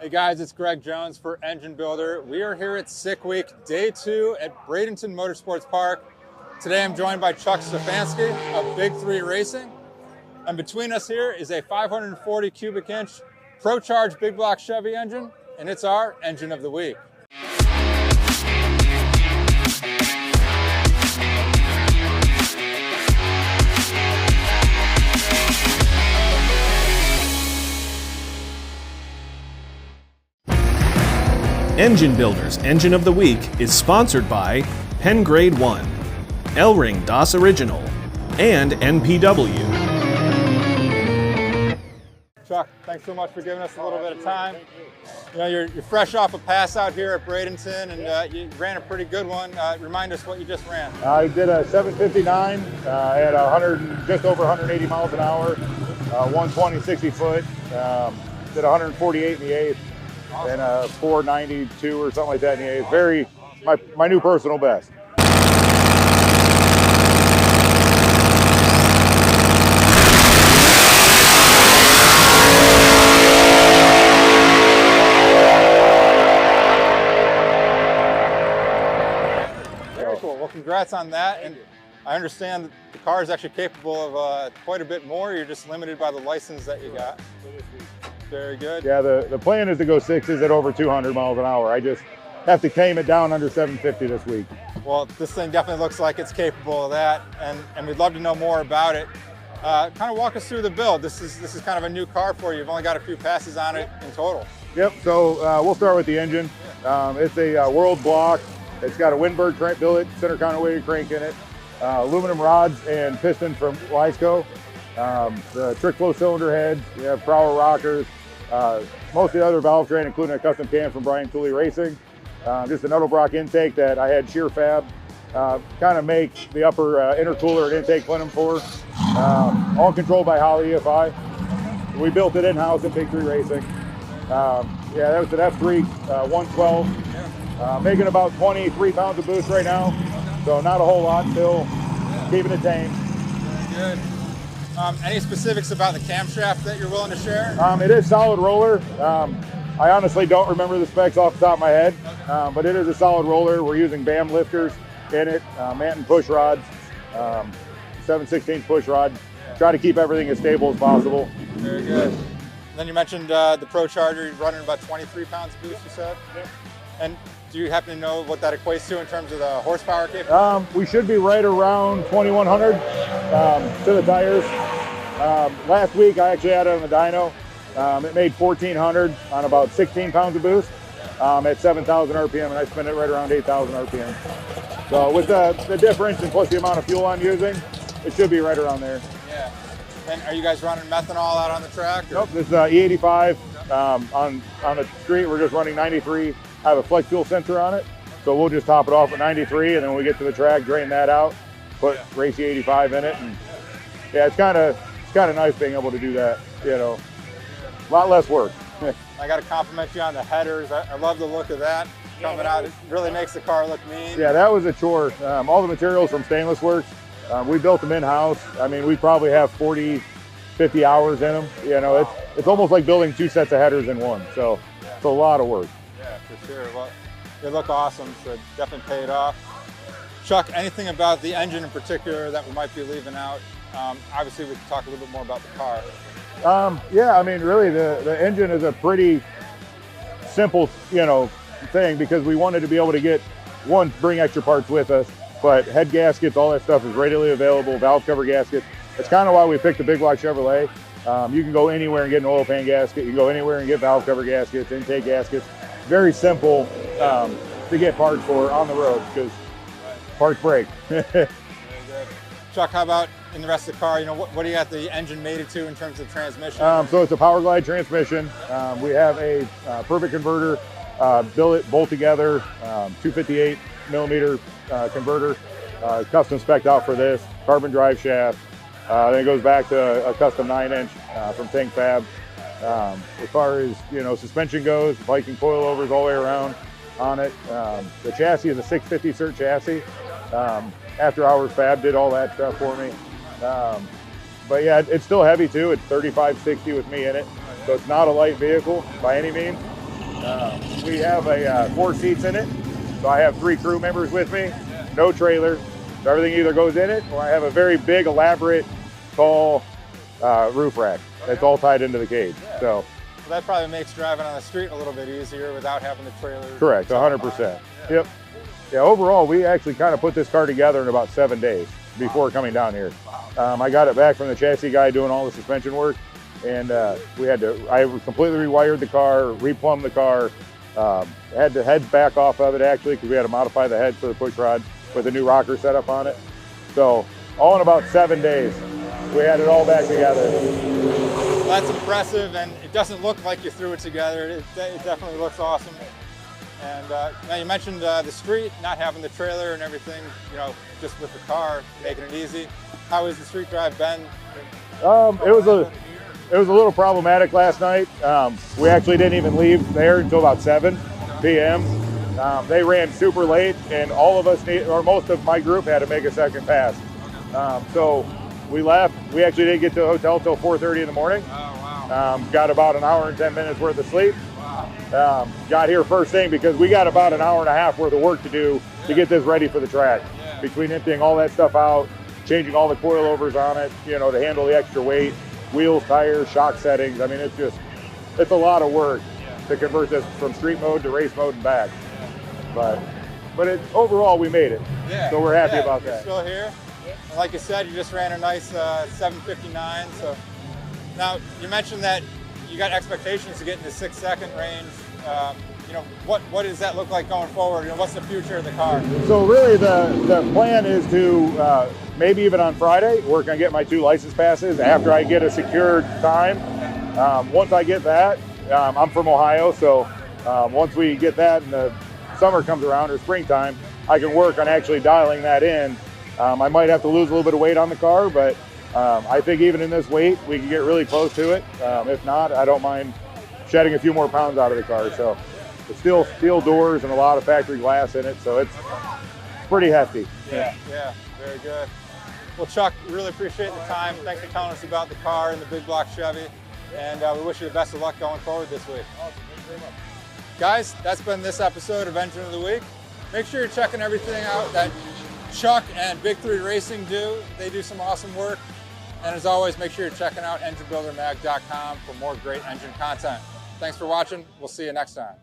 Hey guys, it's Greg Jones for Engine Builder. We are here at Sick Week, day 2 at Bradenton Motorsports Park. Today I'm joined by Chuck Stefanski of Big 3 Racing. And between us here is a 540 cubic inch ProCharged big block Chevy engine, and it's our Engine of the Week. Engine Builder's Engine of the Week is sponsored by Pen Grade 1, L-Ring DOS Original, and NPW. Chuck, thanks so much for giving us a little bit of time. You know, you're fresh off a pass out here at Bradenton, and you ran a pretty good one. Remind us what you just ran. I did a 759 at 100, just over 180 miles an hour, 120 60 foot. Did 148 in the eighth. Awesome. And a 492 or something like that in the eighth. Very, my new personal best. Very cool. Well, congrats on that. And I understand the car is actually capable of quite a bit more. You're just limited by the license that you got. Very good. Yeah, the plan is to go sixes at over 200 miles an hour. I just have to tame it down under 750 this week. Well, this thing definitely looks like it's capable of that, and we'd love to know more about it. Kind of walk us through the build. This is kind of a new car for you. You've only got a few passes on it in total. Yep, so we'll start with the engine. It's a world block. It's got a Windberg crank billet, center counterweighted crank in it, aluminum rods and piston from Lysco. The trick flow cylinder heads, we have Prower rockers, most of the other valve train, including a custom can from Brian Tooley Racing. Just an Edelbrock intake that I had shear fab, kind of make the upper intercooler and intake plenum for. All controlled by Holley EFI. We built it in-house at Big 3 Racing. Yeah, that was an F3 112. Making about 23 pounds of boost right now, so not a whole lot, still keeping it tame. Very good. Any specifics about the camshaft that you're willing to share? It is solid roller. I honestly don't remember the specs off the top of my head, but it is a solid roller. We're using BAM lifters in it, Manton push rods, 7/16 push rod. Try to keep everything as stable as possible. Very good. And then you mentioned the ProCharged running about 23 pounds of boost, you said? Yep. And do you happen to know what that equates to in terms of the horsepower capability? We should be right around 2,100 to the tires. Last week I actually had it on the dyno. It made 1,400 on about 16 pounds of boost at 7,000 RPM, and I spent it right around 8,000 RPM. So with the difference and plus the amount of fuel I'm using, it should be right around there. Yeah. And are you guys running methanol out on the track? Or? Nope, this is E85. On the street, we're just running 93. I have a flex fuel sensor on it, so we'll just top it off at 93, and then when we get to the track, drain that out, put race E85 in it, and yeah, it's kind of nice being able to do that. You know, a lot less work. I got to compliment you on the headers. I love the look of that coming out. It really makes the car look mean. Yeah, that was a chore. All the materials from Stainless Works, we built them in-house. I mean, we probably have 40, 50 hours in them. You know, it's almost like building 2 sets of headers in one. So it's a lot of work. Yeah, for sure. Well, they look awesome, so definitely paid off. Chuck, anything about the engine in particular that we might be leaving out? Obviously, we can talk a little bit more about the car. Yeah, I mean, really, the engine is a pretty simple, thing, because we wanted to be able to get, one, bring extra parts with us, but head gaskets, all that stuff is readily available, valve cover gaskets. That's kind of why we picked the Big Block Chevrolet. You can go anywhere and get an oil pan gasket. You can go anywhere and get valve cover gaskets, intake gaskets. Very simple to get parts for on the road, because parts break. Very good. Chuck, how about in the rest of the car? You know, what do you got the engine mated to in terms of transmission? So it's a Power Glide transmission. We have a perfect converter, billet, bolt together, 258 millimeter converter, custom spec'd out for this, carbon drive shaft. Then it goes back to a custom 9-inch from Tank Fab. As far as suspension goes, Viking coilovers all the way around on it. The chassis is a 650 cert chassis. After Hours Fab did all that stuff for me. But yeah, it's still heavy too. It's 3560 with me in it, so it's not a light vehicle by any means. We have 4 seats in it, so I have 3 crew members with me, no trailer. So everything either goes in it, or I have a very big, elaborate, tall roof rack that's all tied into the cage. So that probably makes driving on the street a little bit easier without having the trailer. Correct, 100%. Yep. Yeah, overall, we actually kind of put this car together in about 7 days before coming down here. I got it back from the chassis guy doing all the suspension work, and I completely rewired the car, replumbed the car, had the heads back off of it actually because we had to modify the head for the push rod with a new rocker setup on it. So all in about 7 days, we had it all back together. That's impressive, and it doesn't look like you threw it together. It definitely looks awesome. And now you mentioned the street, not having the trailer and everything, you know, just with the car, making it easy. How has the street drive been? It was a little problematic last night. We actually didn't even leave there until about 7 p.m. They ran super late, and all of us, or most of my group, had to make a second pass. So we left. We actually didn't get to the hotel till 4:30 in the morning. Oh, wow. Got about an hour and 10 minutes worth of sleep. Got here first thing because we got about an hour and a half worth of work to do to get this ready for the track. Between emptying all that stuff out, changing all the coilovers on it, you know, to handle the extra weight, wheels, tires, shock settings. I mean, it's a lot of work to convert this from street mode to race mode and back. But overall, we made it. Yeah. So we're happy about You're that. still here. And like you said, you just ran a nice 7:59. So now you mentioned that you got expectations to get in the 6-second range. You know, what does that look like going forward? You know, what's the future of the car? So really the plan is to maybe even on Friday work on getting my 2 license passes after I get a secured time. Once I get that, I'm from Ohio, so once we get that and the summer comes around or springtime, I can work on actually dialing that in. I might have to lose a little bit of weight on the car, but I think even in this weight, we can get really close to it. If not, I don't mind shedding a few more pounds out of the car. So it's still steel doors and a lot of factory glass in it, so it's pretty hefty. Yeah, very good. Well, Chuck, really appreciate the time. Thanks for telling us about the car and the big block Chevy, and we wish you the best of luck going forward this week. Awesome. Thanks very much. Guys, that's been this episode of Engine of the Week. Make sure you're checking everything out that Chuck and Big 3 Racing do. They do some awesome work. And as always, make sure you're checking out enginebuildermag.com for more great engine content. Thanks for watching. We'll see you next time.